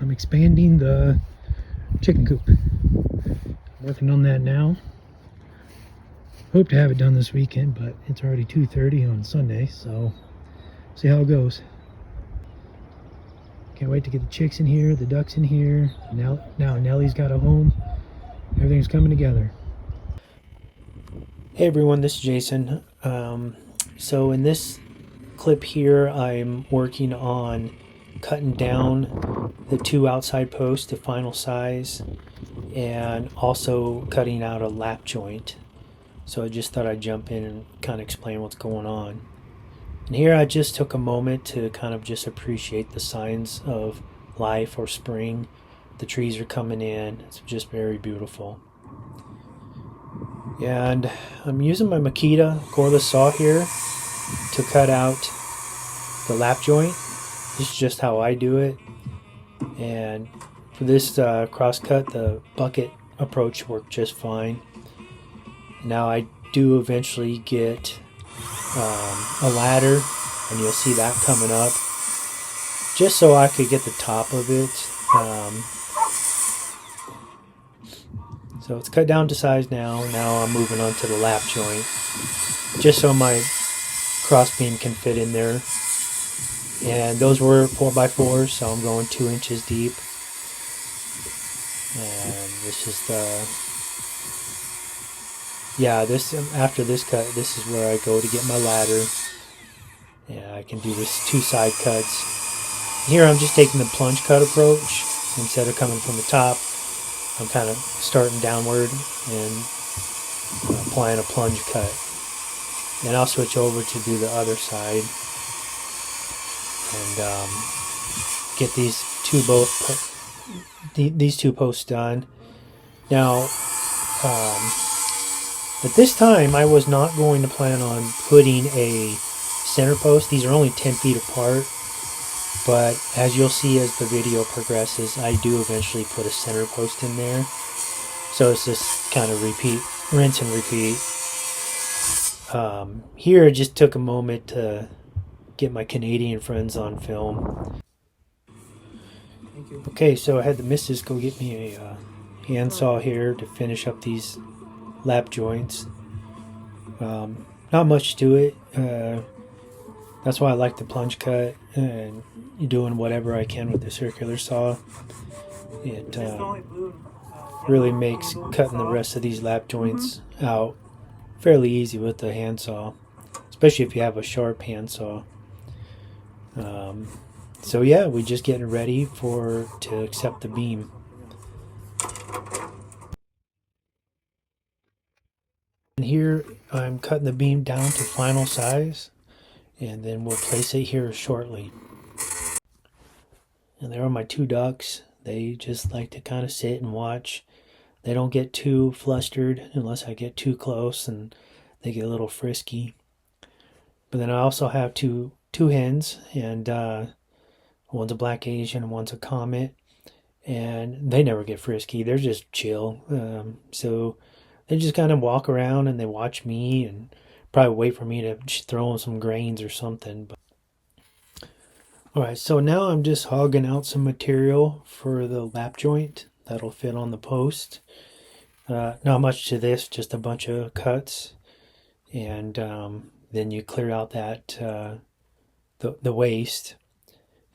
I'm expanding the chicken coop. I'm working on that now. Hope to have it done this weekend, but it's already 2:30 on Sunday, so see how it goes. Can't wait to get the chicks in here, the ducks in here. Now Nellie's got a home. Everything's coming together. Hey everyone, this is Jason. So in this clip here, I'm working on cutting down the 2 outside posts to final size and also cutting out a lap joint. So I just thought I'd jump in and kind of explain what's going on. And here I just took a moment to kind of just appreciate the signs of life or spring. The trees are coming in. It's just very beautiful. And I'm using my Makita cordless saw here to cut out the lap joint. This is just how I do it. And for this cross cut, the bucket approach worked just fine. Now I do eventually get a ladder, and you'll see that coming up, just so I could get the top of it. So it's cut down to size now. Now I'm moving on to the lap joint, just so my cross beam can fit in there. And those were 4x4s, so I'm going 2 inches deep. And this is after this cut, this is where I go to get my ladder. Yeah, I can do this 2 side cuts. Here I'm just taking the plunge cut approach. Instead of coming from the top, I'm kind of starting downward and applying a plunge cut. Then I'll switch over to do the other side and get these two posts done. Now, at this time, I was not going to plan on putting a center post. These are only 10 feet apart, but as you'll see as the video progresses, I do eventually put a center post in there. So it's just kind of rinse and repeat. Here I just took a moment to get my Canadian friends on film. Thank you. Okay, so I had the missus go get me a handsaw here to finish up these lap joints. Not much to it. That's why I like the plunge cut and doing whatever I can with the circular saw. It really makes cutting the rest of these lap joints out fairly easy with the handsaw, especially if you have a sharp handsaw. So yeah, we're just getting ready to accept the beam. And here I'm cutting the beam down to final size, and then we'll place it here shortly. And there are my 2 ducks. They just like to kind of sit and watch. They don't get too flustered unless I get too close, and they get a little frisky. But then I also have two hens, and one's a black Asian and one's a comet, and they never get frisky. They're just chill. So they just kind of walk around and they watch me and probably wait for me to throw them some grains or something. But alright, so now I'm just hogging out some material for the lap joint that'll fit on the post. Not much to this, just a bunch of cuts. And then you clear out that the waste.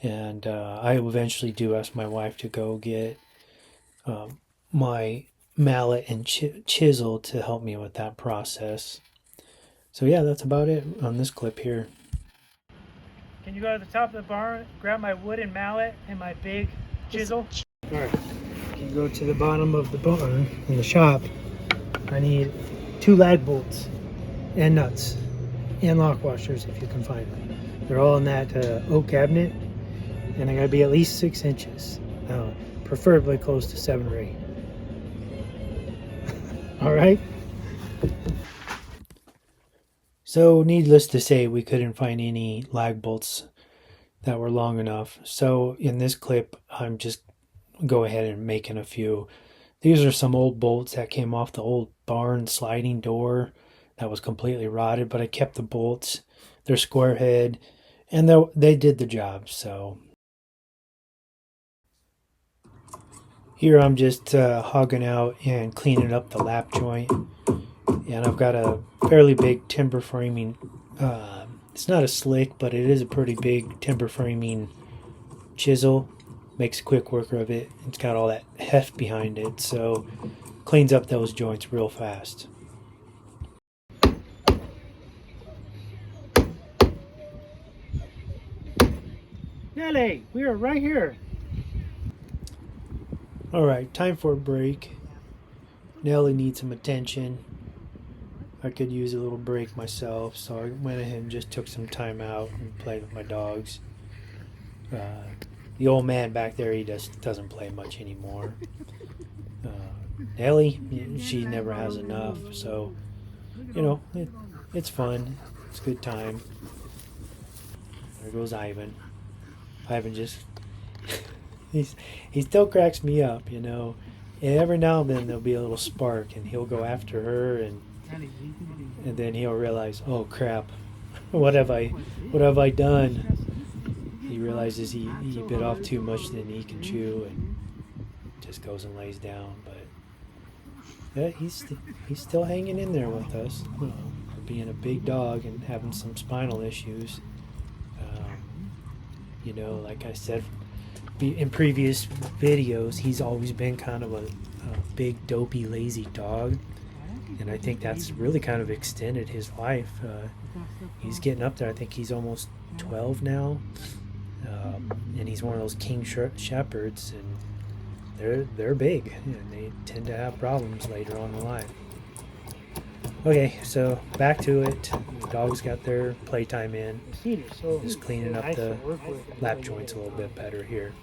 And I eventually do ask my wife to go get my mallet and chisel to help me with that process. So yeah, that's about it on this clip here. Can you go to the top of the barn, grab my wooden mallet and my big chisel? Alright, can you go to the bottom of the barn in the shop? I need 2 lag bolts and nuts and lock washers if you can find them. They're all in that oak cabinet, and they gotta be at least 6 inches. Preferably close to 7 or 8. Alright? So needless to say, we couldn't find any lag bolts that were long enough. So in this clip, I'm just go ahead and making a few. These are some old bolts that came off the old barn sliding door that was completely rotted, but I kept the bolts. They're square head, and they did the job. So Here I'm just hogging out and cleaning up the lap joint. And I've got a fairly big timber framing. It's not a slick, but it is a pretty big timber framing chisel. Makes quick work of it. It's got all that heft behind it, so cleans up those joints real fast. Nelly, we are right here. All right, time for a break. Nelly needs some attention. I could use a little break myself, so I went ahead and just took some time out and played with my dogs. The old man back there, he just doesn't play much anymore. Nelly, she never has enough, so it's fun. It's a good time. There goes Ivan. Ivan just he still cracks me up, And every now and then there'll be a little spark, and he'll go after her, and then he'll realize, oh crap, what have I done? He realizes he bit off too much than he can chew, and just goes and lays down. But yeah, he's still hanging in there with us, for being a big dog and having some spinal issues. Like I said in previous videos, he's always been kind of a big, dopey, lazy dog. And I think that's really kind of extended his life. He's getting up there. I think he's almost 12 now. And he's one of those king shepherds. And they're big. And they tend to have problems later on in life. Okay, so back to it. The dogs got their playtime in. Just cleaning up the lap joints a little bit better here.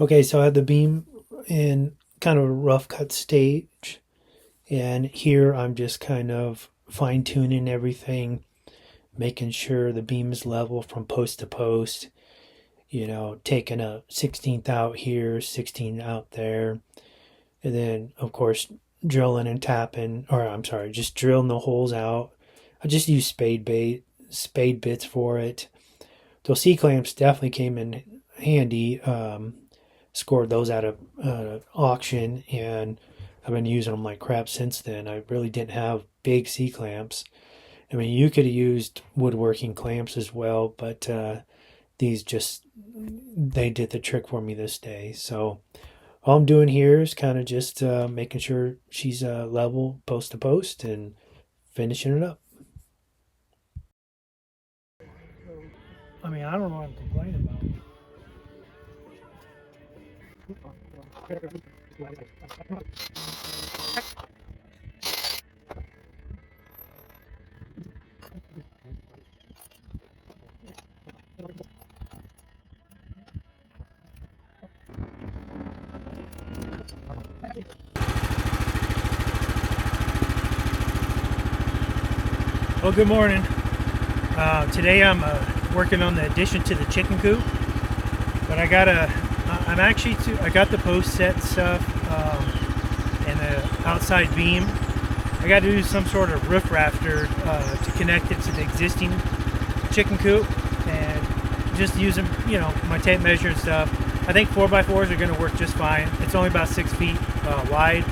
Okay, so I have the beam in kind of a rough cut stage, and here I'm just kind of fine tuning everything, making sure the beam is level from post to post, taking a 16th out here, 16 out there, and then of course drilling and tapping, or I'm sorry, just drilling the holes out. I just use spade bits for it. Those C-clamps definitely came in handy. Scored those out of auction, and I've been using them like crap since then. I really didn't have big C-clamps. I mean, you could have used woodworking clamps as well, but these they did the trick for me this day. So all I'm doing here is kind of just making sure she's level post to post and finishing it up. I mean, I don't know what I'm complaining about. Well, good morning. Today I'm working on the addition to the chicken coop, but I got the post set and stuff, and the outside beam. I got to do some sort of roof rafter to connect it to the existing chicken coop, and just using my tape measure and stuff. I think 4x4s are going to work just fine. It's only about 6 feet wide,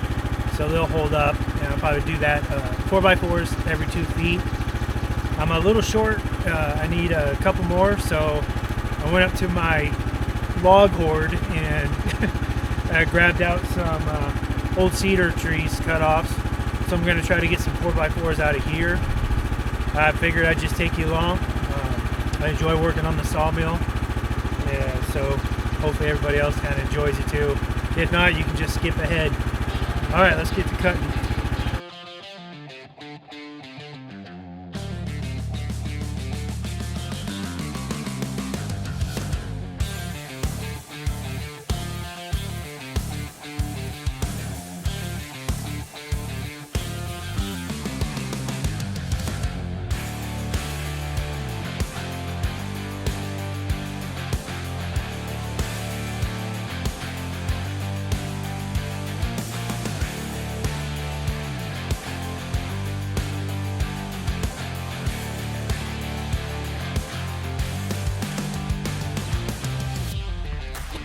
so they'll hold up, and I'll probably do that 4x4s every 2 feet. I'm a little short. I need a couple more, so I went up to my log hoard and I grabbed out some old cedar trees cut offs. So I'm going to try to get some 4x4s out of here. I figured I'd just take you along. I enjoy working on the sawmill, and so hopefully everybody else kind of enjoys it too. If not, you can just skip ahead. All right, let's get to cutting.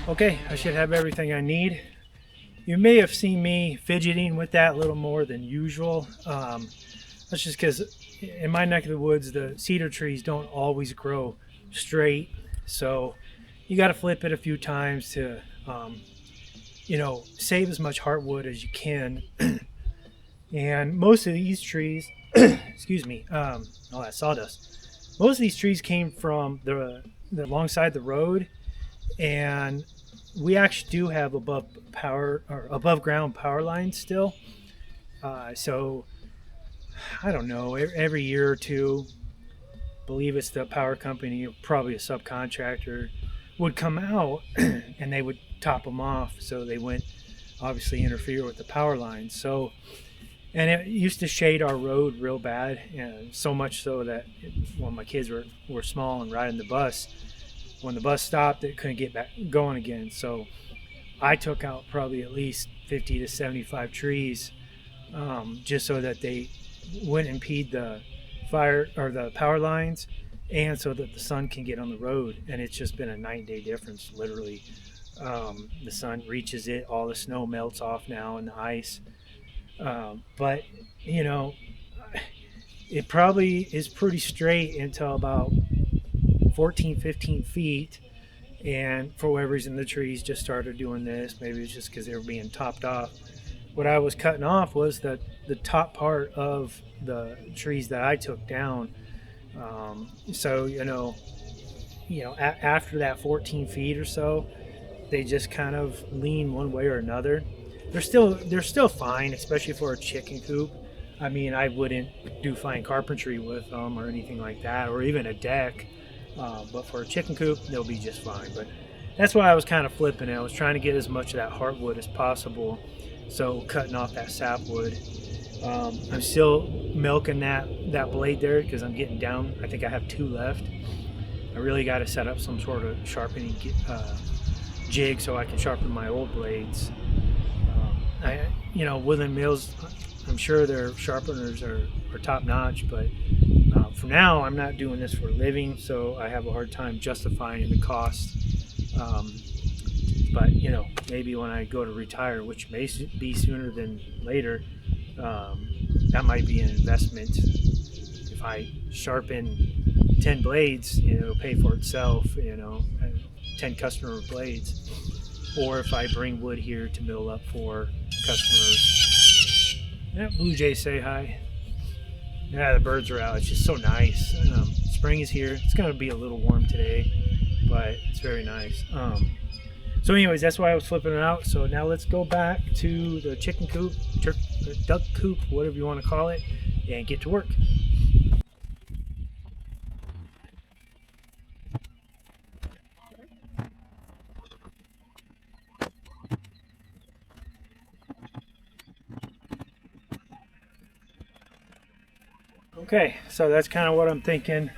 Okay, I should have everything I need. You may have seen me fidgeting with that a little more than usual. That's just because in my neck of the woods, the cedar trees don't always grow straight. So you got to flip it a few times to, save as much heartwood as you can. And most of these trees, excuse me, all that sawdust. Most of these trees came from the alongside the road, and we actually do have above ground power lines still. So I don't know, every year or two, believe it's the power company, probably a subcontractor, would come out and they would top them off so they wouldn't obviously interfere with the power lines. So, and it used to shade our road real bad, and so much so that when my kids were small and riding the bus, when the bus stopped, it couldn't get back going again. So I took out probably at least 50 to 75 trees, just so that they wouldn't impede the fire or the power lines, and so that the sun can get on the road. And it's just been a night and day difference, literally. The sun reaches it, all the snow melts off now and the ice. But you know, it probably is pretty straight until about 14, 15 feet. And for whatever reason, the trees just started doing this. Maybe it's just because they were being topped off. What I was cutting off was the top part of the trees that I took down. So after that 14 feet or so, they just kind of lean one way or another. They're still fine, especially for a chicken coop. I mean, I wouldn't do fine carpentry with them or anything like that, or even a deck. But for a chicken coop, they'll be just fine. But that's why I was kind of flipping it. I was trying to get as much of that heartwood as possible, so cutting off that sapwood. I'm still milking that blade there because I'm getting down. I think I have 2 left. I really got to set up some sort of sharpening jig so I can sharpen my old blades. Woodland Mills, I'm sure their sharpeners are top notch, but for now, I'm not doing this for a living, so I have a hard time justifying the cost. But maybe when I go to retire, which may be sooner than later, that might be an investment. If I sharpen 10 blades, it'll pay for itself. 10 customer blades. Or if I bring wood here to mill up for customers. Yeah, blue jays say hi. Yeah, the birds are out. It's just so nice. Spring is here. It's going to be a little warm today, but it's very nice. So anyways, that's why I was flipping it out. So now let's go back to the chicken coop, duck coop, whatever you want to call it, and get to work. Okay, so that's kind of what I'm thinking.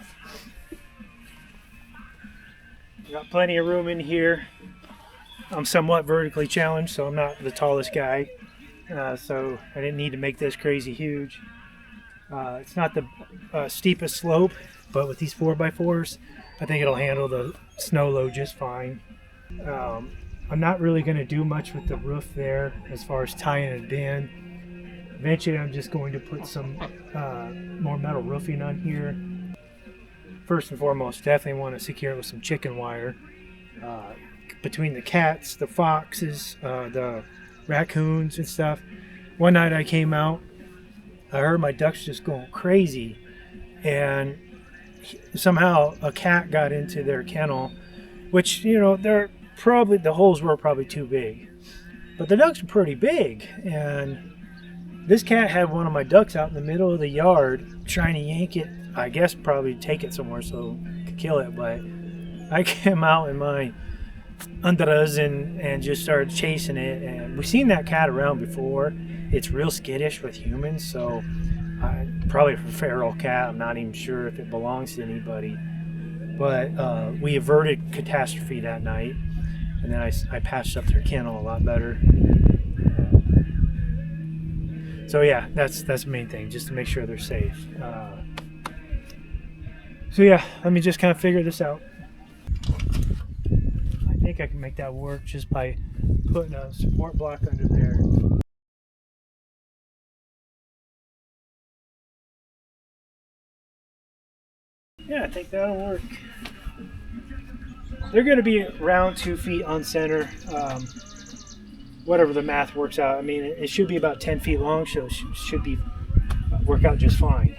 Got plenty of room in here. I'm somewhat vertically challenged, so I'm not the tallest guy. So I didn't need to make this crazy huge. It's not the steepest slope, but with these 4x4s, I think it'll handle the snow load just fine. I'm not really going to do much with the roof there as far as tying it in. Eventually I'm just going to put some more metal roofing on here. First and foremost, definitely want to secure it with some chicken wire. Between the cats, the foxes, the raccoons and stuff. One night I came out, I heard my ducks just going crazy, and somehow a cat got into their kennel, which, they're probably, the holes were probably too big. But the ducks are pretty big, and this cat had one of my ducks out in the middle of the yard trying to yank it, I guess probably take it somewhere so it could kill it. But I came out in my underas and just started chasing it. And we've seen that cat around before. It's real skittish with humans, so probably a feral cat. I'm not even sure if it belongs to anybody. But we averted catastrophe that night. And then I patched up their kennel a lot better. So yeah, that's the main thing, just to make sure they're safe. So yeah, let me just kind of figure this out. I think I can make that work just by putting a support block under there. Yeah, I think that'll work. They're going to be around 2 feet on center, whatever the math works out. I mean, it should be about 10 feet long, so it should be work out just fine.